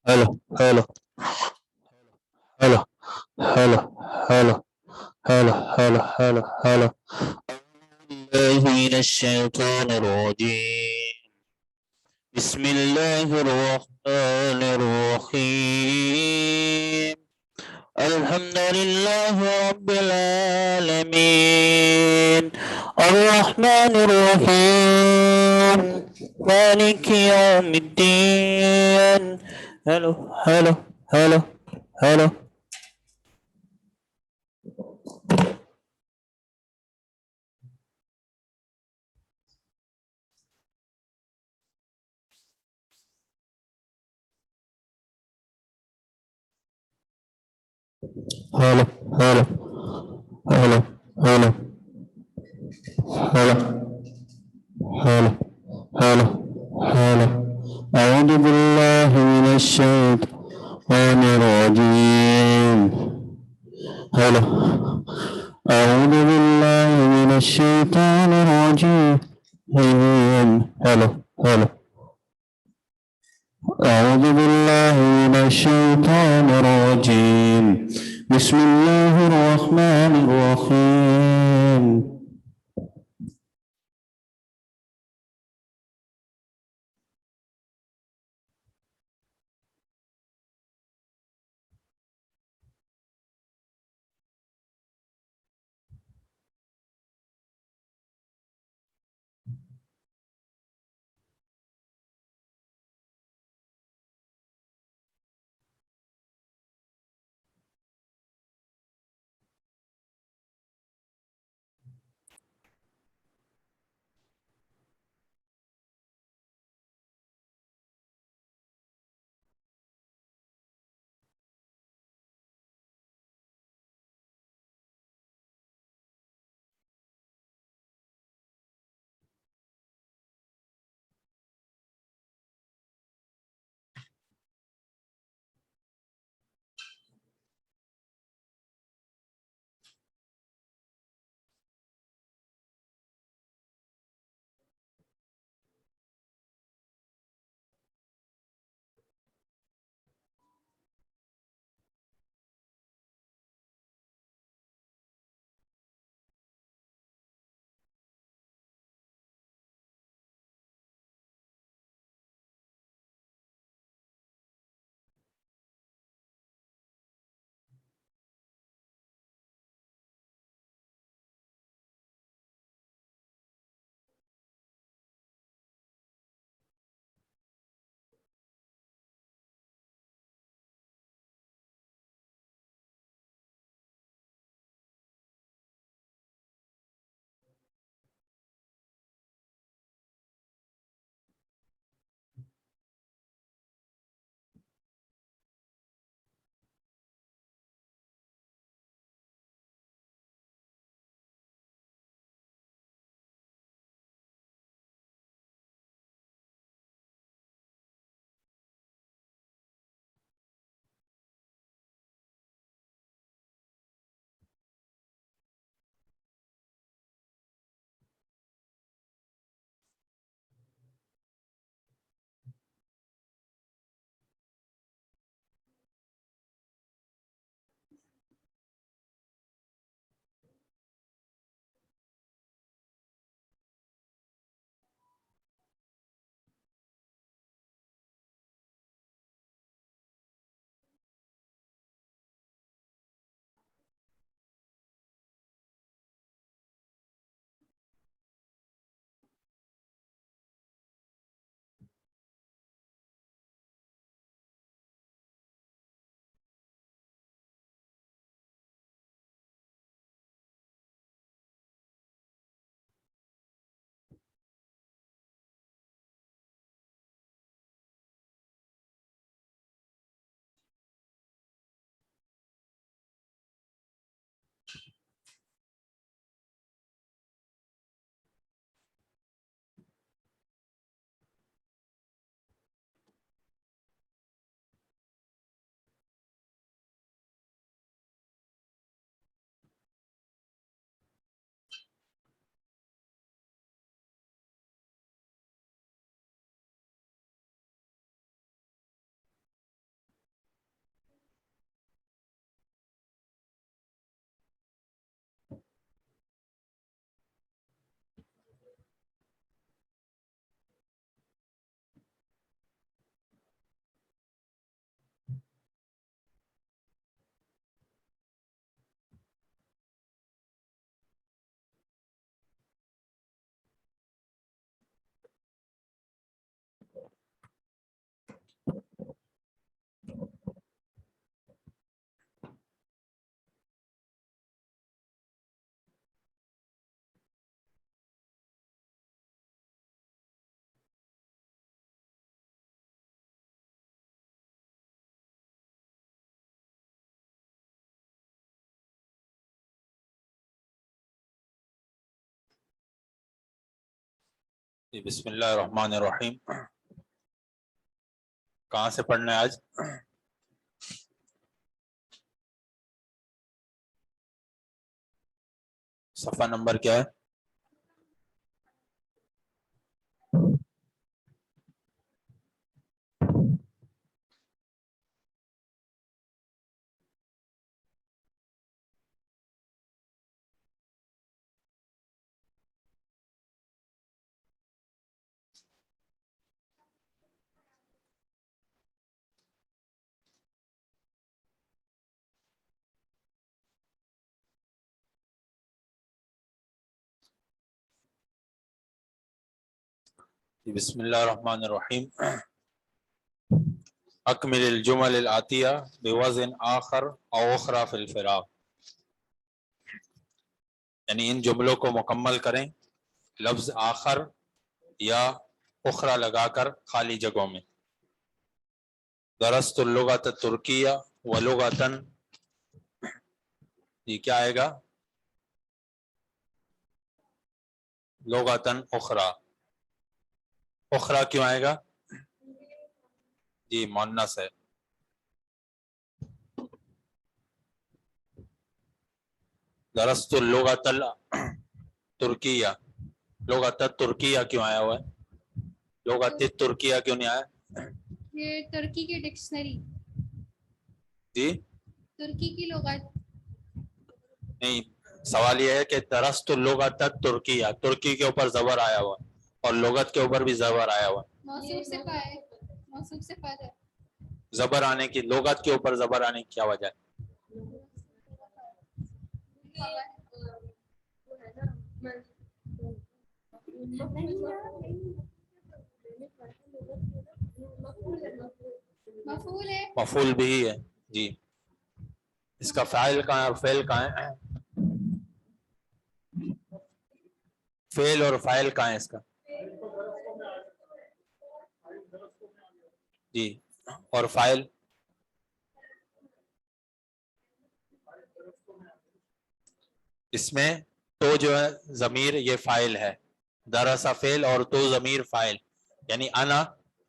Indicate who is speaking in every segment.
Speaker 1: هلا هلا هلا هلا هلا هلا هلا هلا هلا الله من الشيطان الرجيم. بسم الله الرحمن الرحيم. الحمد لله رب العالمين، الرحمن الرحيم، مالك يوم الدين. هلو هلو هلو هلو. هلا هلا هلا هلا هلا هلا هلا هلا. أعوذ بالله من الشيطان الرجيم. هلا. أعوذ بالله من الشيطان الرجيم. هلا هلا. أعوذ بالله من الشيطان الرجيم. بسم الله الرحمن الرحيم.
Speaker 2: بسم اللہ الرحمن الرحیم. کہاں سے پڑھنا ہے آج؟ صفحہ نمبر کیا ہے؟ بسم اللہ الرحمن الرحیم. اکمل الجمل الآتیہ بوزن آخر او اخرى فی الفراق، یعنی ان جملوں کو مکمل کریں لفظ آخر یا اخرى لگا کر خالی جگہوں میں. درست اللغۃ الترکیہ ولغۃً، یہ کیا آئے گا؟ لغۃً اخرى. اخرى کیوں آئے گا؟ جی مؤنث ہے. درست اللغۃ الترکیہ، لغۃ الترکیہ کیوں آیا ہوا ہے؟ لغۃ الترکیہ کیوں نہیں آیا؟
Speaker 3: یہ ترکی کی ڈکشنری،
Speaker 2: جی
Speaker 3: ترکی کی لغت.
Speaker 2: نہیں، سوال یہ ہے کہ درست اللغۃ الترکیہ، ترکی کے اوپر زبر آیا ہوا اور لغت کے اوپر بھی زبر آیا ہوا.
Speaker 3: موصوف صفت ہے، موصوف صفت ہے.
Speaker 2: زبر آنے کی، لغت کے اوپر زبر آنے کی کیا وجہ ہے؟
Speaker 3: مفعول ہے،
Speaker 2: مفعول بھی ہے. جی، اس کا فاعل کہاں ہے اور فعل کہاں ہے؟ فعل اور فاعل کہاں ہے اس کا؟ جی، اور فاعل؟ اس میں تو جو ہے ضمیر یہ فاعل ہے، درسا فعل اور تو ضمیر فاعل، یعنی انا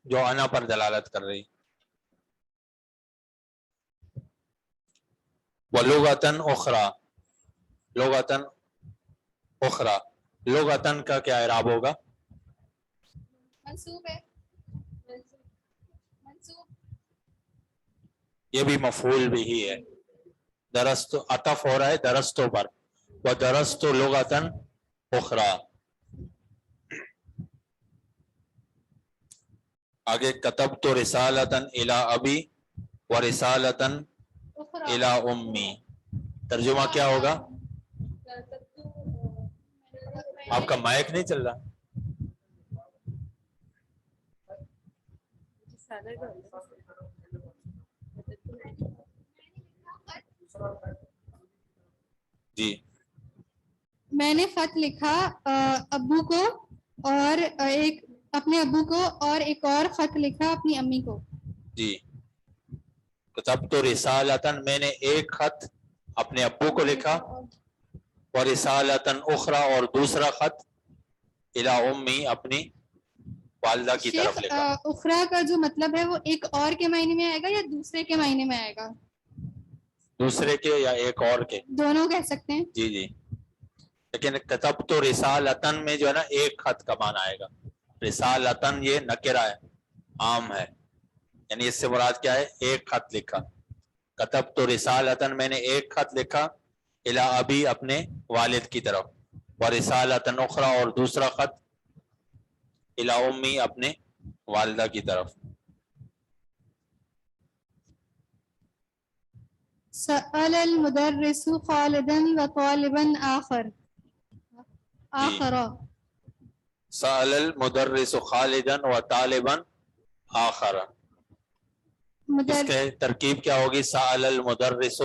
Speaker 2: جو انا پر دلالت کر رہی. وَلُغَةً اُخْرَى، لغتاً اخرى، لغتاً کا کیا اعراب ہوگا؟
Speaker 3: منصوب ہے، منصوب.
Speaker 2: یہ بھی مفعول بھی ہی ہے. درست عطف ہو رہا ہے درستوں پر، وَدَرَسْتُ لُغَةً اخرى. آگے کتبت رسالةً الی ابی ورسالةً الی امی، ترجمہ کیا ہوگا؟ آپ کا مائک نہیں چل رہا؟ جی،
Speaker 3: میں نے خط لکھا ابو کو، اور ایک اپنے ابو کو، اور ایک اور خط لکھا اپنی امی کو.
Speaker 2: جی، کتبت رسالةً، میں نے ایک خط اپنے ابو کو لکھا، ورسالةً اخرى، اور دوسرا خط الی امی، اپنی والدہ کی طرف
Speaker 3: شیخ
Speaker 2: لکھا.
Speaker 3: اخرا کا جو مطلب ہے وہ ایک اور کے معنی میں آئے گا یا دوسرے کے معنی میں آئے گا؟
Speaker 2: دوسرے کے یا ایک اور کے؟
Speaker 3: دونوں کہہ سکتے ہیں.
Speaker 2: جی جی، لیکن کتبت رسالةً میں جو ہے نا ایک خط کا معنی آئے گا. رسالةً یہ نکرہ ہے، عام ہے، یعنی اس سے مراد کیا ہے؟ ایک خط لکھا. کتبت رسالةً، میں نے ایک خط لکھا، الی ابی، اپنے والد کی طرف، ورسالةً اخرى، اور دوسرا خط الی امی، اپنے والدہ کی طرف.
Speaker 3: سأل المدرس خالدا وطالبا آخر.
Speaker 2: جی،
Speaker 3: آخرا.
Speaker 2: سأل المدرس خالدا وطالبا آخر. اس کے ترکیب کیا ہوگی؟ سأل المدرس،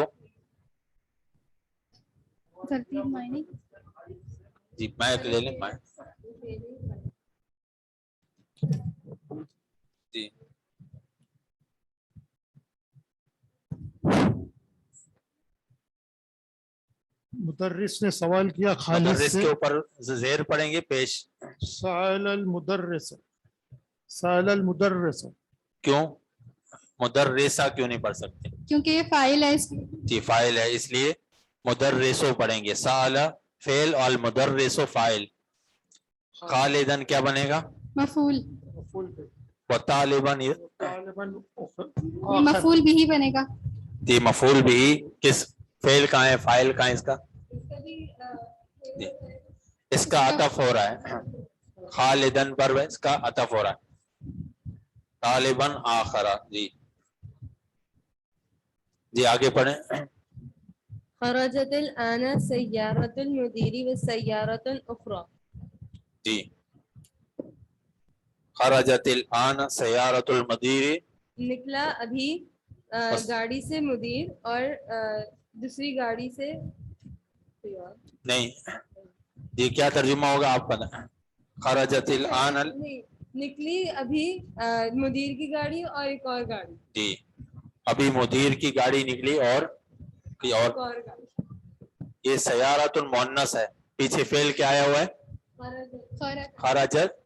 Speaker 3: ترتیب معنی.
Speaker 2: جی مائک لے لیں، مائک. جی،
Speaker 4: مدرس نے سوال کیا خالد
Speaker 2: مدرس
Speaker 4: سے.
Speaker 2: کے اوپر زیر پڑیں گے پیش.
Speaker 4: سأل المدرس. سأل المدرس.
Speaker 2: کیوں مدرسہ کیوں نہیں پڑھ سکتے؟
Speaker 3: کیونکہ یہ فاعل ہے اس لیے.
Speaker 2: جی فاعل ہے اس لیے مدرسو پڑھیں گے. سأل فعل اور المدرسو فاعل. خالدن کیا بنے گا؟
Speaker 3: مفعول.
Speaker 4: مفعول به.
Speaker 2: وطالباً
Speaker 4: طالباً
Speaker 3: یہ
Speaker 4: آخر.
Speaker 3: مفعول بھی بنے گا.
Speaker 2: جی مفعول بھی کس فعل کہاں ہے؟ فاعل کہاں ہے اس کا؟ جی اس کا عطف ہو رہا ہے خالدن پر، اس کا عطف ہو رہا ہے. طالباً آخرا. جی جی آگے پڑھیں.
Speaker 5: خرجت الآن سيارة المدير وسيارة أخرى.
Speaker 2: جی خرجت الآن سیارۃ المدیر.
Speaker 5: نکلا ابھی گاڑی سے مدیر اور دوسری گاڑی سے
Speaker 2: نہیں جی کیا ترجمہ ہوگا آپ کا؟ خرجت الآن
Speaker 5: نہیں، نکلی ابھی مدیر کی گاڑی اور ایک اور گاڑی.
Speaker 2: جی ابھی مدیر کی گاڑی نکلی اور
Speaker 5: ایک اور گاڑی.
Speaker 2: یہ سیارۃ المؤنث ہے. پیچھے فعل کیا آیا ہوا ہے؟ خرجت.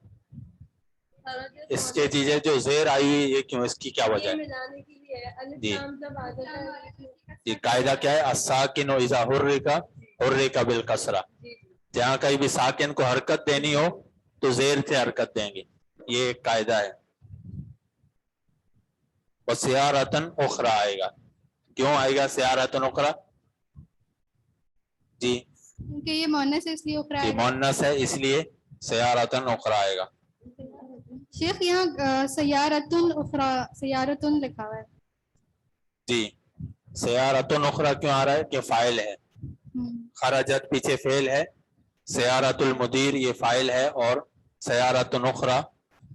Speaker 2: اس کے چیزیں جو زیر آئی ہوئی یہ کیوں؟ اس کی کیا وجہ ہے؟
Speaker 5: ملانے کے لیے الف
Speaker 2: جی
Speaker 5: لام جب آ جاتا ہے.
Speaker 2: یہ قاعدہ کیا ہے؟ الساکن اذا حرک بالکسرہ. جہاں کہیں بھی ساکن کو حرکت دینی ہو تو زیر سے حرکت دیں گے، یہ ایک قاعدہ ہے. وسیارۃن اخری آئے گا. کیوں آئے گا سیارۃن اخری؟ جی
Speaker 3: کیونکہ یہ مؤنث ہے اس لیے اخری
Speaker 2: یہ
Speaker 3: آئے گا.
Speaker 2: مؤنث ہے اس لیے سیارۃن اخری آئے گا.
Speaker 3: شیخ یہاں سیارتن اخری سیارتن لکھا ہوا ہے.
Speaker 2: جی سیارۃن اخری کیوں آ رہا ہے؟ کہ فاعل ہے. خرجت پیچھے فعل ہے، سیارۃ المدیر یہ فاعل ہے، اور سیارۃ اخری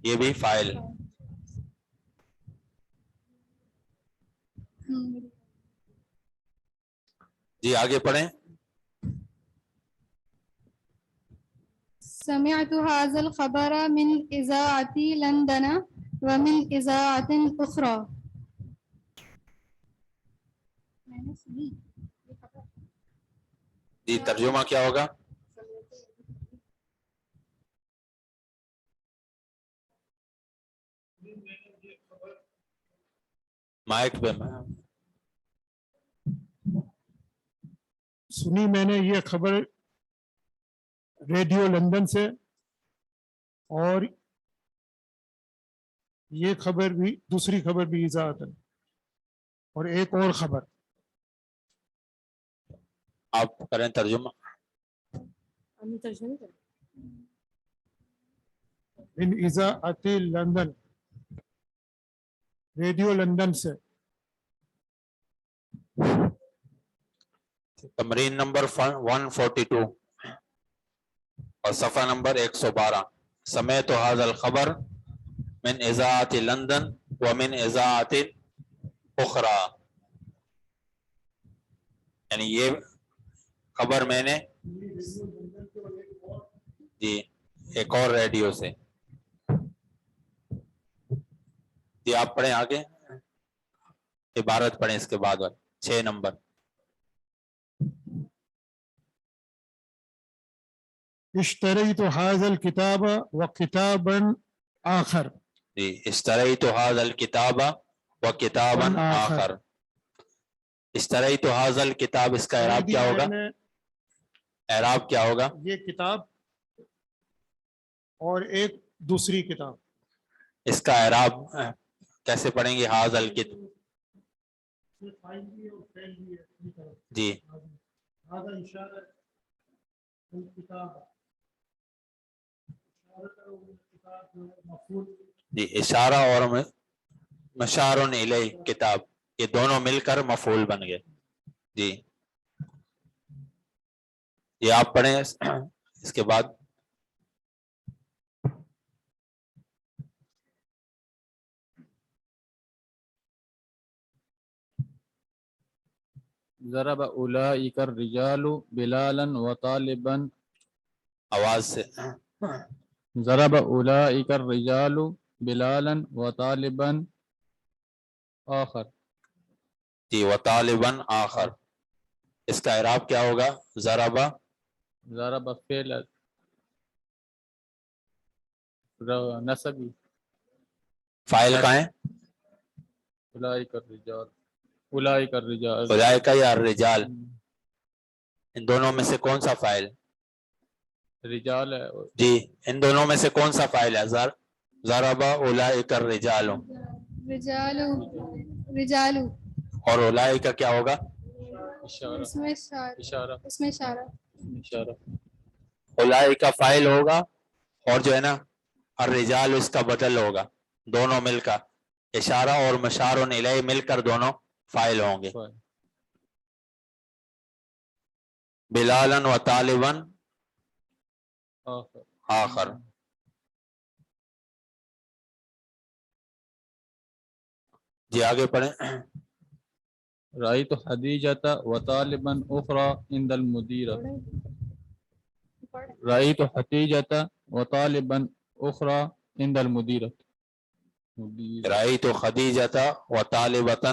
Speaker 2: یہ بھی فاعل. جی آگے پڑھیں.
Speaker 3: سمعت هذا الخبر من إذاعة لندن ومن إذاعة أخرى.
Speaker 2: جی ترجمہ کیا ہوگا؟ مائک پہ
Speaker 4: سنی میں نے یہ خبر ریڈیو لندن سے، اور یہ خبر بھی دوسری خبر بھی اذاعت ہے، اور ایک اور خبر.
Speaker 2: آپ کریں ترجمہ.
Speaker 4: ان اذاعت لندن، ریڈیو لندن سے.
Speaker 2: تمرین نمبر 142 اور صفحہ نمبر 112. سمعت هذا الخبر من اذاعت لندن ومن اذاعت اخرى، یعنی یہ خبر میں نے جی ایک اور ریڈیو سے. جی آپ پڑھیں آگے، عبارت پڑھیں اس کے بعد 6 نمبر.
Speaker 4: اشتریت هذا الكتاب وكتابا آخر.
Speaker 2: جی اشتریت هذا الكتاب وکتابا آخر. اشتریت هذا الكتاب اس کا اعراب کیا ہوگا؟ اعراب کیا ہوگا؟
Speaker 4: یہ کتاب اور ایک دوسری کتاب.
Speaker 2: اس کا اعراب کیسے پڑھیں گے؟ هذا الكتاب. جی جی اشارہ اور مشار الیہ کتاب یہ دونوں مل کر مفعول بن گئے. جی یہ آپ پڑھیں اس کے بعد.
Speaker 6: ضرب اولئک الرجال بلالا وطالبا.
Speaker 2: آواز سے.
Speaker 6: ضرب اولئک الرجال بلالا وطالبا آخر.
Speaker 2: جی وطالبا آخر. اس کا اعراب کیا ہوگا؟ ضربہ
Speaker 6: ضرب فعل نسبی
Speaker 2: فاعل کہاں ہے؟
Speaker 6: اولئک الرجال اولئک الرجال
Speaker 2: اولئک یا الرجال؟ ان دونوں میں سے کون سا فاعل؟
Speaker 6: رجال ہے
Speaker 2: جی ان دونوں میں سے کون سا فاعل ہے؟ ضربہ اولئک الرجال،
Speaker 3: رجالو رجالو
Speaker 2: اور اولئک کا کیا ہوگا؟
Speaker 6: اشارہ
Speaker 3: اس میں اشارہ
Speaker 6: اشارہ
Speaker 3: اس میں اشارہ
Speaker 6: اشارہ
Speaker 2: اولئک کا فاعل ہوگا اور جو ہے نا الرجال اس کا بدل ہوگا، دونوں مل کر اشارہ اور مشار الیہ مل کر دونوں فاعل ہوں گے. بلالا و طالبا آخر. جی آگے پڑھیں.
Speaker 6: رأيت خديجة وطالبا أخرى عند المديرة. رأيت خديجة وطالبا أخرى عند المديرة.
Speaker 2: رأيت خدیجۃ و طالبۃ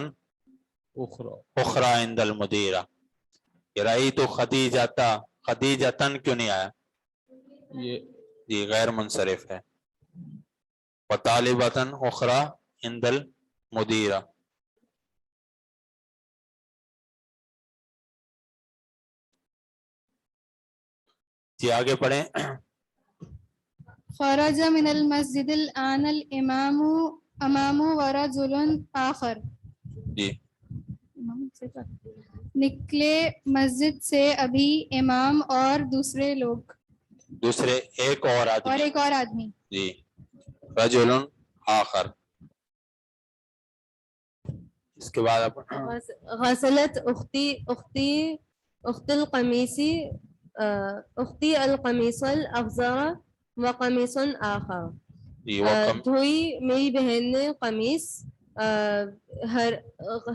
Speaker 6: أخرى
Speaker 2: اخرى عند المدیرہ. رأيت خدیجۃ، خدیجۃ کیوں نہیں آیا؟
Speaker 6: یہ
Speaker 2: جی غیر منصرف ہے. و طالبۃ اخرى عند المدیرہ. جی آگے پڑھیں.
Speaker 3: خرج من المسجد الآن الإمام امام ورجل آخر.
Speaker 2: جی
Speaker 3: نکلے مسجد سے ابھی امام اور دوسرے لوگ
Speaker 2: دوسرے ایک اور
Speaker 3: اور
Speaker 2: آدمی.
Speaker 3: ایک اور آدمی.
Speaker 2: جی رجل آخر. اس کے بعد
Speaker 5: غسلت اخت القمیص اختی القمیص الافضل وقمیص آخر.
Speaker 2: جی وہ
Speaker 5: دھوئی میری بہن نے قمیص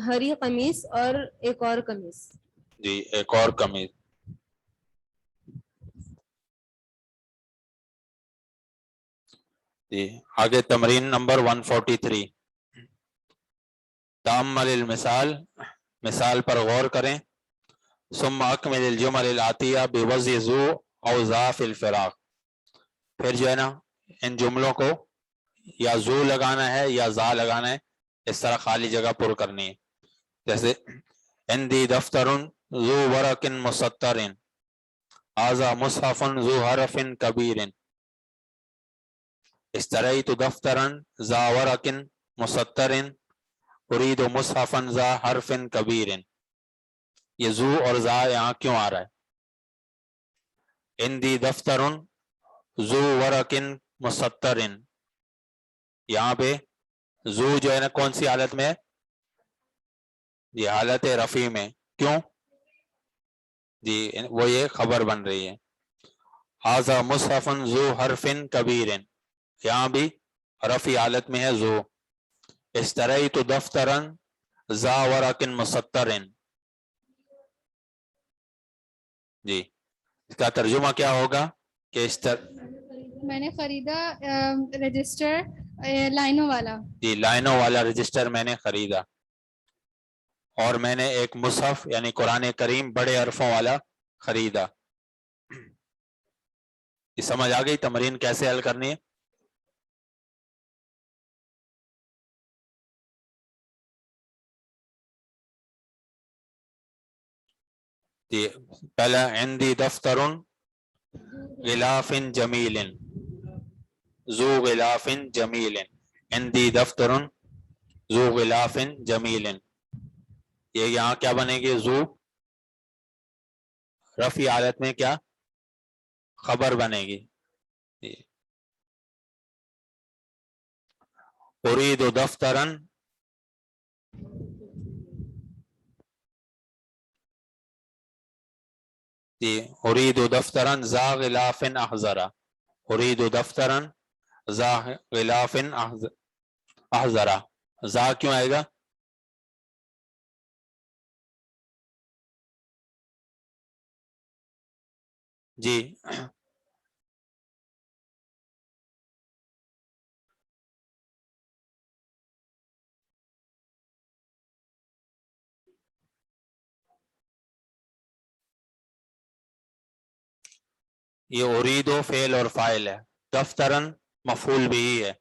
Speaker 5: ہری قمیص اور ایک اور قمیص.
Speaker 2: جی ایک اور قمیض. جی آگے تمرین نمبر 143. تأمل المثال، مثال پر غور کریں. ثم اکمل الجمل الآتیہ بوضع ذو او ذا فی الفراق. پھر جو ہے نا ان جملوں کو یا ذو لگانا ہے یا ذا لگانا ہے، اس طرح خالی جگہ پر کرنی ہے. جیسے عندی دفتر ذو ورق مسطر، ھذا مصحف ذو حرف کبیر. اشتریت دفترا ذا ورق مسطر اريد مصحفا ذا حرف کبیر. یہ ذو اور ذا یہاں کیوں آ رہا ہے؟ عندی دفتر ذو ورق مسطر، یہاں پہ ذو جو ہے نا کون سی حالت میں ہے؟ جی حالت رفع میں. کیوں؟ جی وہ یہ خبر بن رہی ہے. ھذا مصحف ذو حرف کبیر، یہاں بھی رفع حالت میں ہے ذو. اشتریت دفترا ذا ورق مسطر. جی اس کا ترجمہ کیا ہوگا کہ
Speaker 3: میں نے خریدا رجسٹر لائنوں والا.
Speaker 2: جی لائنوں والا رجسٹر میں نے خریدا، اور میں نے ایک مصحف یعنی قرآن کریم بڑے حرفوں والا خریدا. یہ سمجھ آ گئی تمرین کیسے حل کرنی ہے؟ جی پہلا عندی دفتر غلاف جمیل ذو غلاف جمیل. عندی دفتر ذو غلاف جمیل، یہ یہاں کیا بنے گی؟ ذو رفع حالت میں کیا خبر بنے گی. اريد دفترا جی اريد دفترا ذا غلاف احزر. اريد دفترا ذا غلاف احزر. ذا کیوں آئے گا؟ جی یہ اریدو فعل اور فاعل ہے, دفترن مفعول بھی ہے,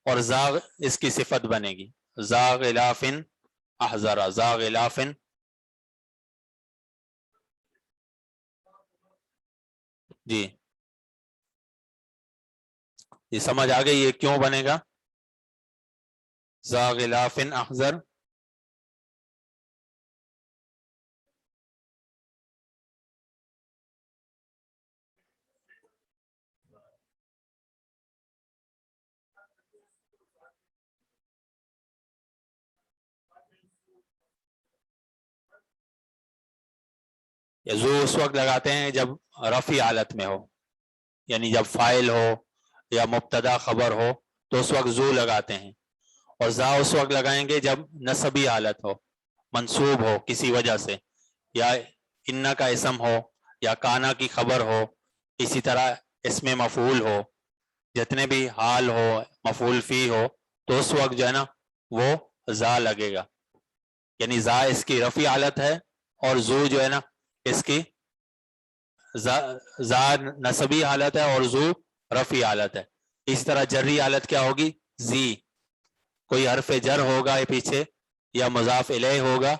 Speaker 2: اور زاغ اس کی صفت بنے گی, زا غلافن احذر, زا غلافن. جی یہ سمجھ آ گئی یہ کیوں بنے گا زا غلافن احذر؟ زو اس وقت لگاتے ہیں جب رفع حالت میں ہو, یعنی جب فاعل ہو یا مبتدا خبر ہو تو اس وقت زو لگاتے ہیں, اور زا اس وقت لگائیں گے جب نصبی حالت ہو, منصوب ہو کسی وجہ سے, یا انا کا اسم ہو یا کانا کی خبر ہو, اسی طرح اس میں مفعول ہو, جتنے بھی حال ہو مفعول فی ہو تو اس وقت جو ہے نا وہ زا لگے گا, یعنی زا اس کی رفع حالت ہے اور زو جو ہے نا اس کی زا نصبی حالت ہے اور زو رفع حالت ہے. اس طرح جری حالت کیا ہوگی زی, کوئی حرف جر ہوگا پیچھے یا مضاف الیہ ہوگا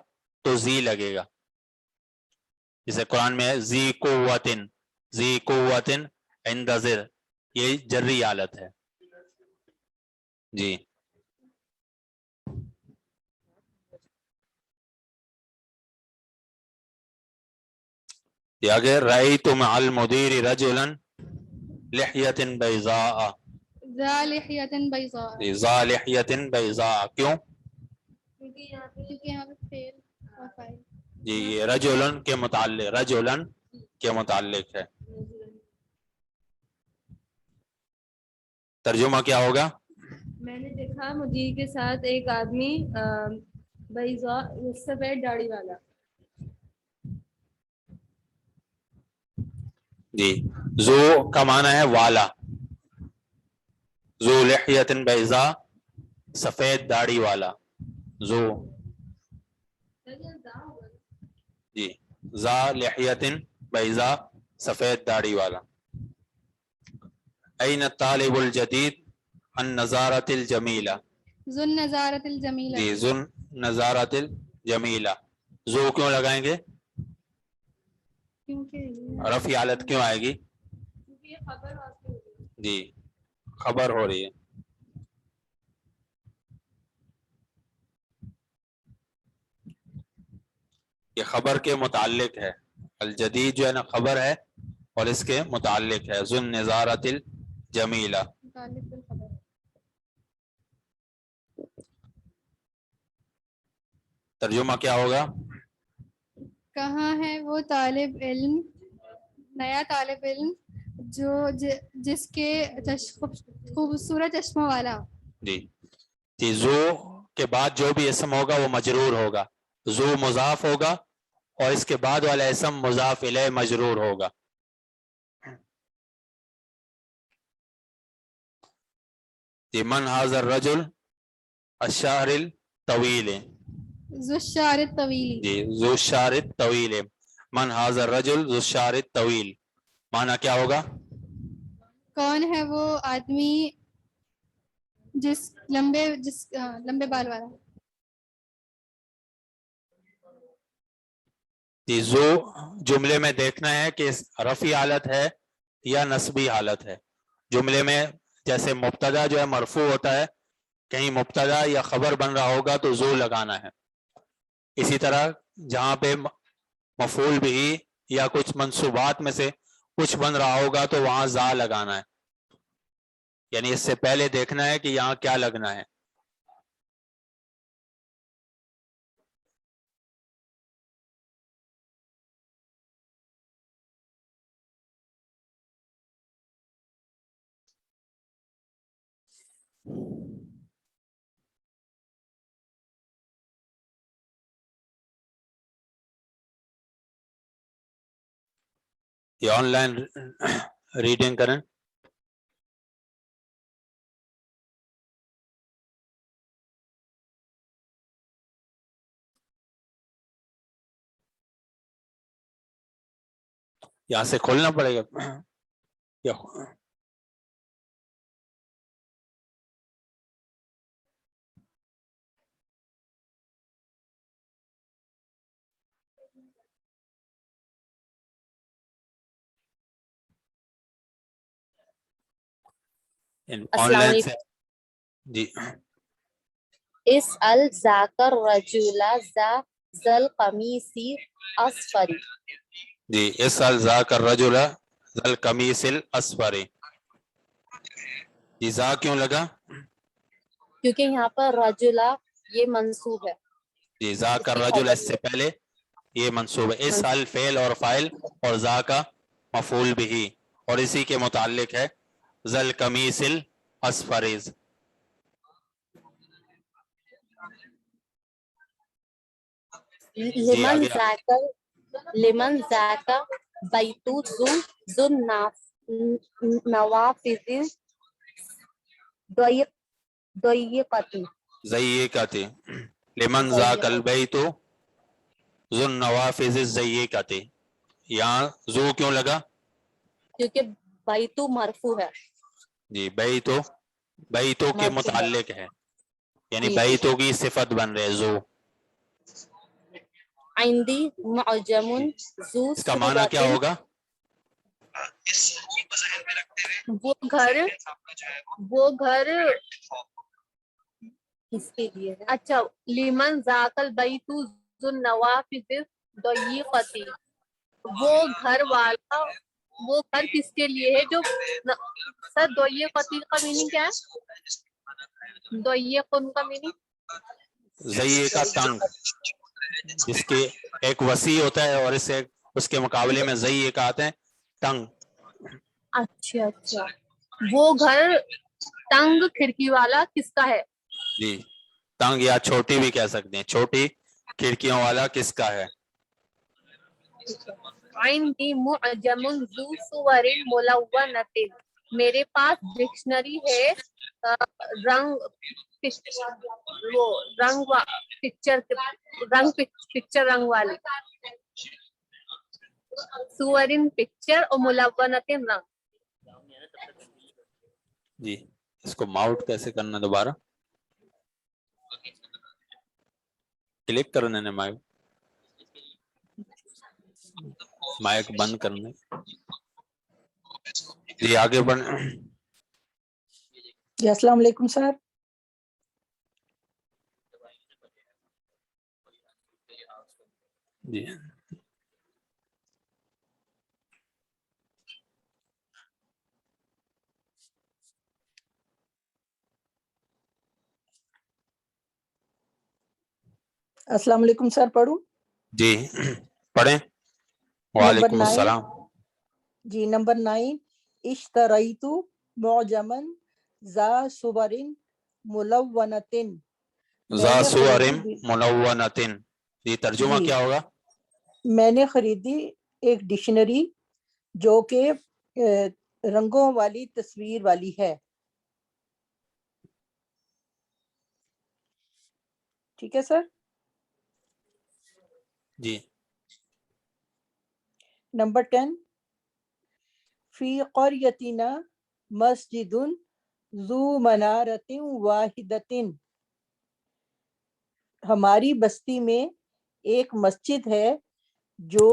Speaker 2: تو زی لگے گا, جیسے قرآن میں زی قوتن عند ذر, یہ جری حالت ہے. جی آگے رأیت مع المدیر رجلا لحیۃ بیضاء,
Speaker 3: ذا لحیۃ بیضاء,
Speaker 2: ذا لحیۃ بیضاء, کیوں؟
Speaker 3: کیونکہ یہاں پہ فعل اور فاعل.
Speaker 2: جی یہ رجلن کے متعلق ہے. ترجمہ کیا ہوگا؟
Speaker 5: میں نے دیکھا مدیر کے ساتھ ایک آدمی بیضاء سفید داڑھی والا.
Speaker 2: جی زو کا معنی ہے والا, ذو لحیۃ بیضاء سفید داڑھی والا, زو جی ذا لحیۃ بیضاء سفید داڑھی والا. این الطالب الجدید النظارۃ الجمیلہ,
Speaker 3: ذو النظارۃ الجمیلہ,
Speaker 2: جی ذو النظارۃ الجمیلہ, زو کیوں لگائیں گے؟
Speaker 3: کیونکہ
Speaker 2: رفع حالت کیوں آئے گی؟
Speaker 5: کیونکہ یہ خبر واسطے ہوگی.
Speaker 2: جی خبر ہو رہی ہے. یہ خبر کے متعلق ہے, الجدید جو ہے نا خبر ہے اور اس کے متعلق ہے, ذو النظارۃ الجمیلہ.
Speaker 3: متعلق بالخبر.
Speaker 2: ترجمہ کیا ہوگا؟
Speaker 3: کہاں ہے وہ طالب علم, نیا طالب علم جو جس کے خوبصورت چشموں والا.
Speaker 2: جی زو کے بعد جو بھی اسم ہوگا وہ مجرور ہوگا, زو مضاف ہوگا اور اس کے بعد والا اسم مضاف الیہ مجرور ہوگا. جی من ھذا الرجل الشعر الطویل,
Speaker 3: ذو الشعر الطویل,
Speaker 2: جی ذو الشعر الطویل, من ھذا الرجل ذو الشعر الطویل, معنی کیا ہوگا؟
Speaker 3: کون ہے وہ آدمی جس لمبے بال والا.
Speaker 2: جی زو جملے میں دیکھنا ہے کہ رفعی حالت ہے یا نصبی حالت ہے. جملے میں جیسے مبتدا جو ہے مرفوع ہوتا ہے, کہیں مبتدا یا خبر بن رہا ہوگا تو زو لگانا ہے. اسی طرح جہاں پہ مفعول بھی یا کچھ منصوبات میں سے کچھ بن رہا ہوگا تو وہاں زا لگانا ہے, یعنی اس سے پہلے دیکھنا ہے کہ یہاں کیا لگنا ہے. یہ آن لائن ریڈنگ کریں. یہاں سے کھولنا پڑے گا. کیا آن
Speaker 7: السلام
Speaker 2: لائن
Speaker 7: علیکم.
Speaker 2: سے جی
Speaker 7: اسأل ذاک الرجل ذا القمیص اصفر.
Speaker 2: جی اسأل ذاک الرجل ذا القمیص الاصفر. جی ذا کیوں لگا؟
Speaker 7: کیونکہ یہاں پر رجلا یہ منصوب ہے.
Speaker 2: جی ذاک
Speaker 7: اس کی
Speaker 2: الرجل
Speaker 7: خبر
Speaker 2: اس سے پہلے یہ منصوب ہے. اسأل فعل اور فاعل اور ذا کا مفعول بھی اور اسی کے متعلق ہے ذا القمیص الاصفر. جی
Speaker 7: لمن
Speaker 2: آگے
Speaker 7: ذاک بیت ذو النوافذ ضیقۃ.
Speaker 2: ضیقۃ. لمن ذاک البیت ذو النوافذ الضیقۃ. یہاں ذو کیوں لگا؟
Speaker 7: کیونکہ بیت مرفوع ہے.
Speaker 2: جی بیتوں کے
Speaker 7: مرفوع ہے.
Speaker 2: متعلق ہے یعنی
Speaker 7: جی جی.
Speaker 2: بیتوں کی صفت بن رہے ذو.
Speaker 7: عندی معجم ذو
Speaker 2: اس کا معنی کیا
Speaker 7: صورت.
Speaker 2: ہوگا؟
Speaker 7: وہ گھر کس کے لیے ہے؟ اچھا لیمن ذاک البیت ذو النوافذ ضیقۃ. وہ گھر کس کے لیے ہے جو سر ضیقۃ کا میننگ کیا ہے؟ ضیقن کا میننگ
Speaker 2: ضیق کا تنگ، جس کے ایک وسیع ہوتا ہے اور اس کے مقابلے میں ضیق آتے ہیں تنگ.
Speaker 7: اچھا اچھا. وہ گھر تنگ کھڑکی والا کس کا ہے؟
Speaker 2: جی تنگ یا چھوٹی بھی کہہ سکتے ہیں، چھوٹی کھڑکیوں والا کس کا ہے؟
Speaker 7: عندی معجم ذو صور ملونۃ. میرے پاس ڈکشنری ہے رنگ والی. صورن پکچر اور ملونۃ رنگ.
Speaker 2: جی اس کو ماؤٹ کیسے کرنا؟ دوبارہ کلک کرنے نے مائک بند کرنے. جی آگے بڑھ.
Speaker 8: جی السلام علیکم سر.
Speaker 2: جی
Speaker 8: السلام علیکم سر. پڑھوں؟
Speaker 2: جی پڑھیں.
Speaker 8: نمبر
Speaker 2: وعلیکم
Speaker 8: 9.
Speaker 2: السلام.
Speaker 8: جی نمبر 9. اشتریت معجما ذا صور ملونۃ.
Speaker 2: ذا
Speaker 8: میں نے
Speaker 2: صور
Speaker 8: خریدی
Speaker 2: ملونۃ. یہ ترجمہ
Speaker 8: جی
Speaker 2: کیا ہوگا؟
Speaker 8: میں نے خریدی ایک ڈکشنری جو کہ رنگوں والی تصویر والی ہے. ٹھیک ہے سر.
Speaker 2: جی
Speaker 8: نمبر 10. فی قریتنا مسجد ذو منارۃ واحدۃ. ہماری بستی میں ایک مسجد ہے جو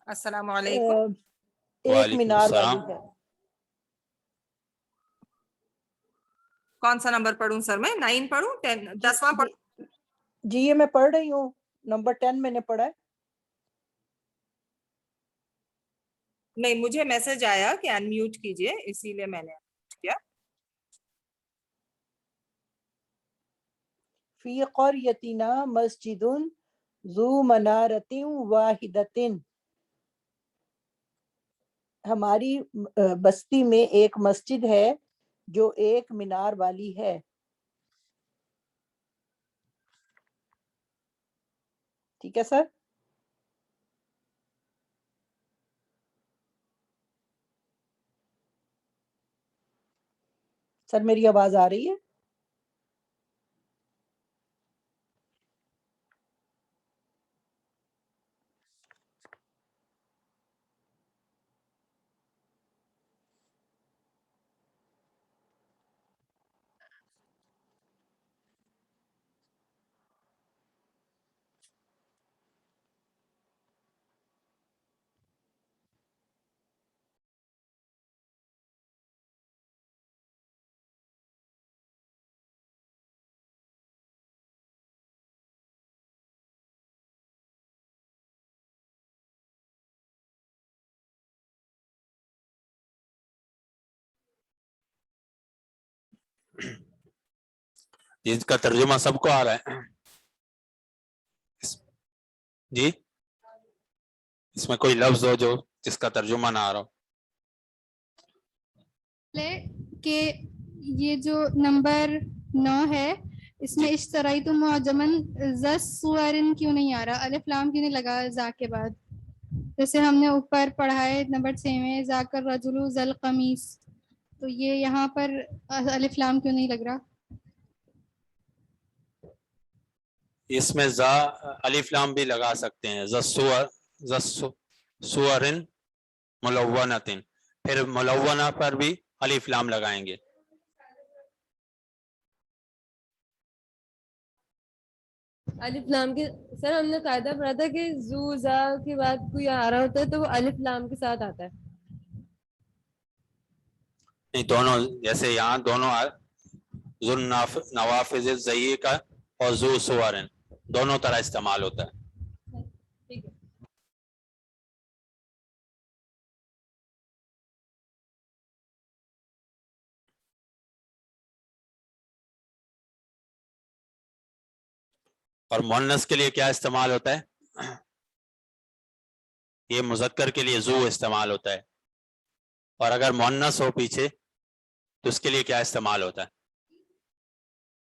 Speaker 9: السلام علیکم.
Speaker 8: ایک
Speaker 2: وعلیکم
Speaker 8: مینار والی
Speaker 2: السلام.
Speaker 8: ہے.
Speaker 9: کون سا نمبر پڑھوں سر؟ میں 9 پڑھوں 10واں پڑھوں؟
Speaker 8: جی یہ میں پڑھ رہی ہوں. نمبر 10 میں نے پڑھا ہے.
Speaker 9: نہیں مجھے میسج آیا کہ ان میوٹ کیجئے، اسی لیے میں نے کیا.
Speaker 8: فی قریتنا مسجد ذو منارۃ واحدۃ. ہماری بستی میں ایک مسجد ہے جو ایک مینار والی ہے. ٹھیک ہے سر. سر میری آواز آ رہی ہے؟
Speaker 2: جس کا ترجمہ سب کو آ رہا ہے جی؟ اس میں کوئی لفظ ہو جو جس کا ترجمہ نہ آ رہا ہو؟
Speaker 3: کہ یہ جو نمبر 9 ہے اس میں اشترائی تو معجمن زس سورن کیوں نہیں آ رہا؟ الف لام کیوں نہیں لگا زا کے بعد؟ جیسے ہم نے اوپر پڑھا ہے نمبر 6 میں ذاکر رجل ذل قمیص، تو یہ یہاں پر الف لام کیوں نہیں لگ رہا؟
Speaker 2: اس میں زا الف لام بھی لگا سکتے ہیں، سورن ملونتن، پھر ملونہ پر بھی الف لام لگائیں گے۔
Speaker 5: الف لام کے سر ہم نے قاعدہ پڑھا تھا کہ زو زا کے بعد کوئی آ رہا ہوتا ہے تو وہ الف لام کے ساتھ آتا ہے۔
Speaker 2: نہیں، دونوں جیسے یہاں دونوں ذو نوافذ الزیہ کا اور ذو سورن دونوں طرح استعمال ہوتا ہے۔
Speaker 5: ٹھیک ہے۔
Speaker 2: اور مؤنث کے لیے کیا استعمال ہوتا ہے؟ یہ مذکر کے لیے ذو استعمال ہوتا ہے، اور اگر مؤنث ہو پیچھے تو اس کے لیے کیا استعمال ہوتا ہے؟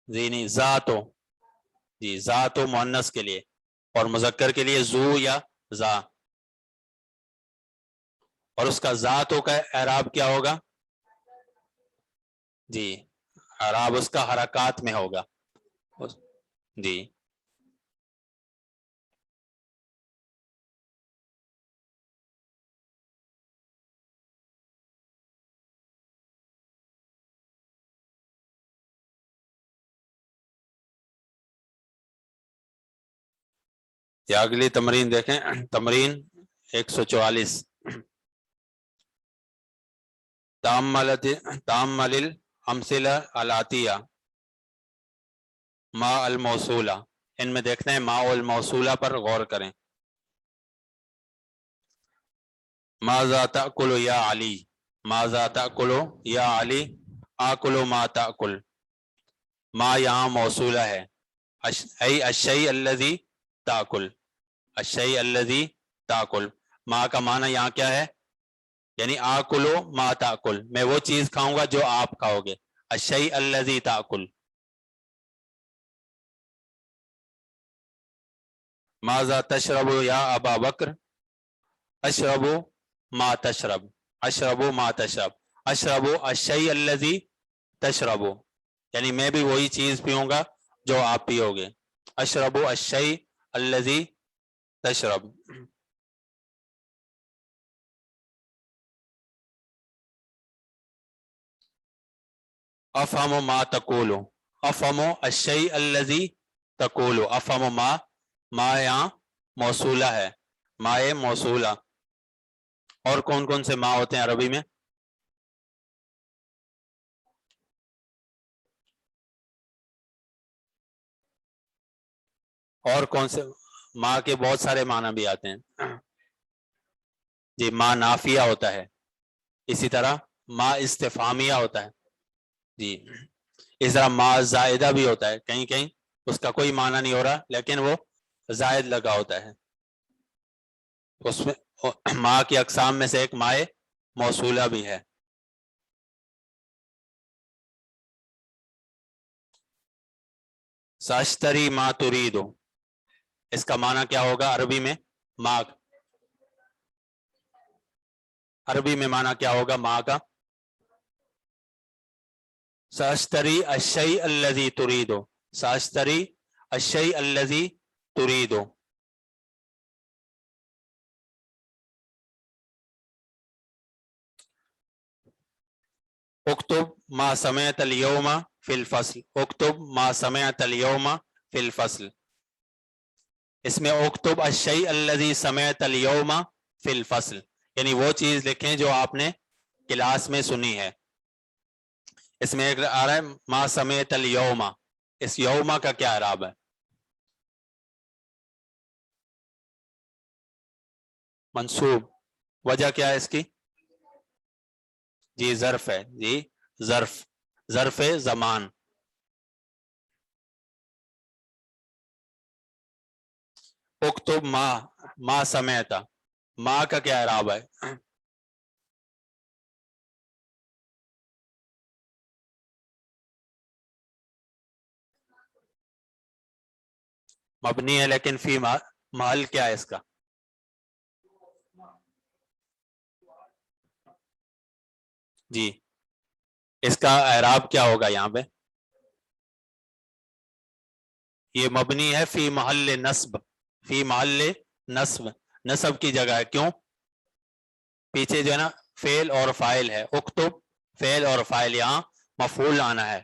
Speaker 2: جی نہیں، ذات ہو، جی ذات ہو مؤنث کے لیے، اور مذکر کے لیے ذو یا ذا، اور اس کا ذات ہو کا اعراب کیا ہوگا؟ جی اعراب اس کا حرکات میں ہوگا جی۔ یا اگلی تمرین دیکھیں، تمرین 144، تامل الامثلہ الاتیہ ما الموصولہ، ان میں دیکھتے ہیں ما الموصولہ پر غور کریں۔ ماذا تأکل یا علی، ماذا تأکل یا علی، آکل ما تأکل، ما یہاں موصولہ ہے، ای الشیء الذی تأکل، الشیء الذی تأکل، ما کا معنی یہاں کیا ہے؟ یعنی آکلو ما تأکل، میں وہ چیز کھاؤں گا جو آپ کھاؤ گے، الشیء الذی تأکل۔ ماذا تشرب یا ابا بکر، اشرب ما تشرب، اشرب ما تشرب، اشرب الشیء الذی تشرب، یعنی میں بھی وہی چیز پیوں گا جو آپ پیو گے، اشرب الشیء الذی تشرب۔ افہم ما تقول، افہم الشیء الذی تقول، افہم ما یہاں موصولہ ہے، ما موصولہ۔ اور کون کون سے ما ہوتے ہیں عربی میں؟ اور کون سے ما کے بہت سارے معنی بھی آتے ہیں جی، ما نافیہ ہوتا ہے، اسی طرح ما استفہامیہ ہوتا ہے جی، اس طرح ما زائدہ بھی ہوتا ہے، کہیں کہیں اس کا کوئی معنی نہیں ہو رہا لیکن وہ زائد لگا ہوتا ہے، اس میں ما کی اقسام میں سے ایک ما موصولہ بھی ہے۔ ساشتری ما تریدو، اس کا معنی کیا ہوگا عربی میں؟ ما، عربی میں معنی کیا ہوگا ما کا؟ ساشتری الشیء الذی تریدو، ساشتری الشیء الذی تریدو۔ اکتب ما سمعت اليوم فی الفصل، اکتب ما سمعت اليوم فی الفصل، اس میں اکتب الشیء الذی سمعت اليوم فی الفصل، یعنی وہ چیز لکھیں جو آپ نے کلاس میں سنی ہے۔ اس میں ایک آ رہا ہے ما سمعت اليوم، اس یوم کا کیا اعراب ہے؟ منصوب، وجہ کیا ہے اس کی؟ جی ظرف ہے، جی ظرف، ظرف زمان. اکتب ما سمعت, ما کا کیا اعراب ہے؟ مبنی ہے لیکن فی محل کیا ہے اس کا؟ جی اس کا اعراب کیا ہوگا یہاں پہ؟ یہ مبنی ہے فی محل نصب, فی محل نصب, نصب کی جگہ ہے. کیوں؟ پیچھے جو ہے نا فعل اور فاعل ہے. اکتب فعل اور فاعل, یہاں مفعول آنا ہے.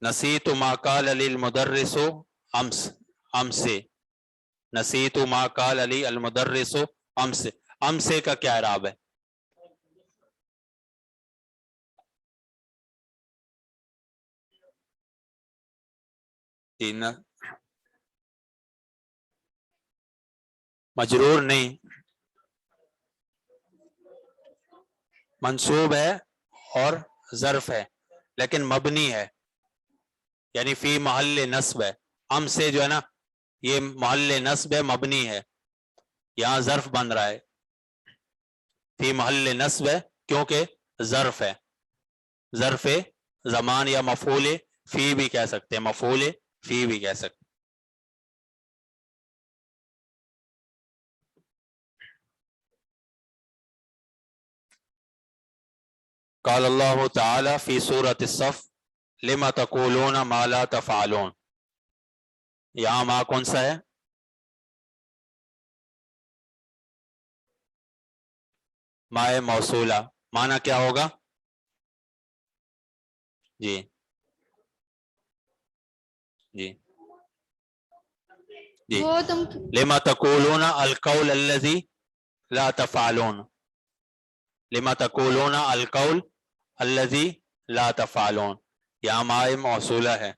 Speaker 2: نسیت ما قال علی المدرس امس, امس, نسیت ما قال علی المدرس امس, امس کا کیا اعراب ہے؟ مجرور نہیں, منصوب ہے اور ظرف ہے لیکن مبنی ہے, یعنی فی محل نصب ہے. ہم سے جو ہے نا یہ محل نصب ہے, مبنی ہے, یہاں ظرف بن رہا ہے. فی محل نصب ہے کیونکہ ظرف ہے, ظرف زمان یا مفعول فی بھی کہہ سکتے ہیں, مفعول فی بھی کہہ سکتے ہیں. قال اللہ تعالی فی سورۃ الصف لما تقولون ما لا تفعلون. یہاں ما کون سا ہے؟ ما موصولہ. معنی کیا ہوگا؟ جی جی جی
Speaker 3: وہ تم
Speaker 2: لما تقولون القول الذی لا تفعلون, لما تقولون القول الذی لا تفعلون, یہاں ما موصولہ ہے.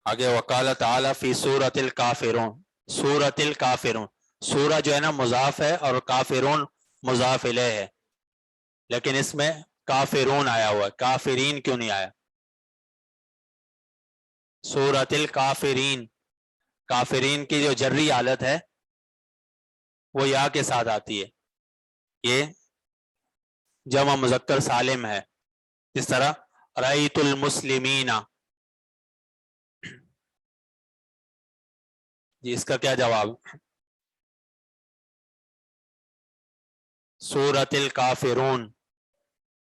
Speaker 2: آگے وقال تعالی فی سورۃ الکافرون, سورۃ الکافرون, سورہ جو ہے نا مضاف ہے اور کافرون مضاف الیہ ہے, لیکن اس میں کافرون آیا ہوا ہے, کافرین کیوں نہیں آیا؟ سورۃ الکافرین, کافرین کی جو جری حالت ہے وہ یا کے ساتھ آتی ہے, یہ جمع مذکر سالم ہے. اس طرح رأیت المسلمین, جی اس کا کیا جواب؟ سورۃ الکافرون,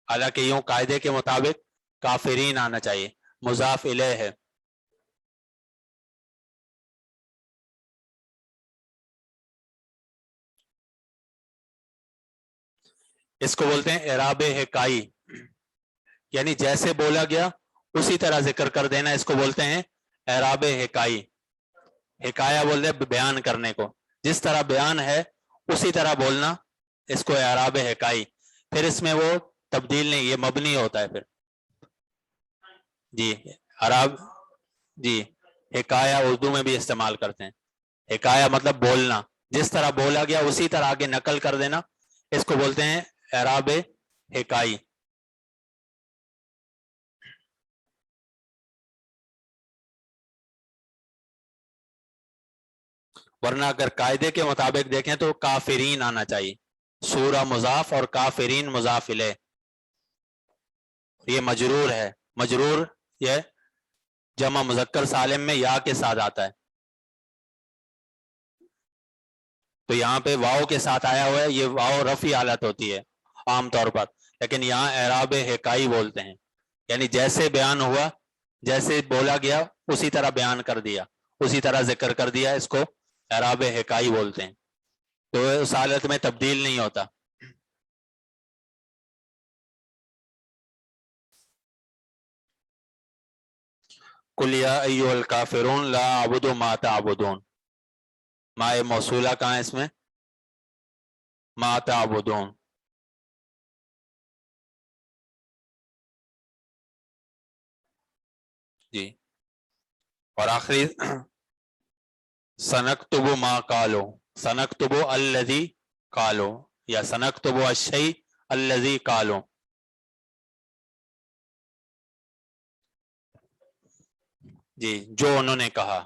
Speaker 2: حالانکہ یوں قاعدے کے مطابق کافرین آنا چاہیے, مضاف الیہ ہے. اس کو بولتے ہیں اعراب حکائی, یعنی جیسے بولا گیا اسی طرح ذکر کر دینا, اس کو بولتے ہیں اعراب حکائی. حکایہ بولتے ہیں بیان کرنے کو, جس طرح بیان ہے اسی طرح بولنا, اس کو اعراب حکائی. پھر اس میں وہ تبدیل نہیں, یہ مبنی ہوتا ہے پھر. جی اعراب, جی حکایہ اردو میں بھی استعمال کرتے ہیں. حکایہ مطلب بولنا, جس طرح بولا گیا اسی طرح آگے نقل کر دینا, اس کو بولتے ہیں اعراب حکائی. ورنہ اگر قاعدے کے مطابق دیکھیں تو کافرین آنا چاہیے, سورہ مضاف اور کافرین مضاف الیہ. یہ مجرور ہے, مجرور یہ جمع مذکر سالم میں یا کے ساتھ آتا ہے, تو یہاں پہ واؤ کے ساتھ آیا ہوا ہے, یہ واؤ رفعی حالت ہوتی ہے عام طور پر, لیکن یہاں اعراب حکائی بولتے ہیں, یعنی جیسے بیان ہوا, جیسے بولا گیا اسی طرح بیان کر دیا, اسی طرح ذکر کر دیا, اس کو اعراب حکائی بولتے ہیں. تو اس حالت میں تبدیل نہیں ہوتا. قل یا ایھا الکافرون لا اعبد ما تعبدون, ما موصولہ کہاں ہے اس میں؟ ما تعبدون. اور آخری سنکتب ما قالو، سنکتب الذی قالو یا سنکتب الشیء الذی قالو. جی جو انہوں نے کہا.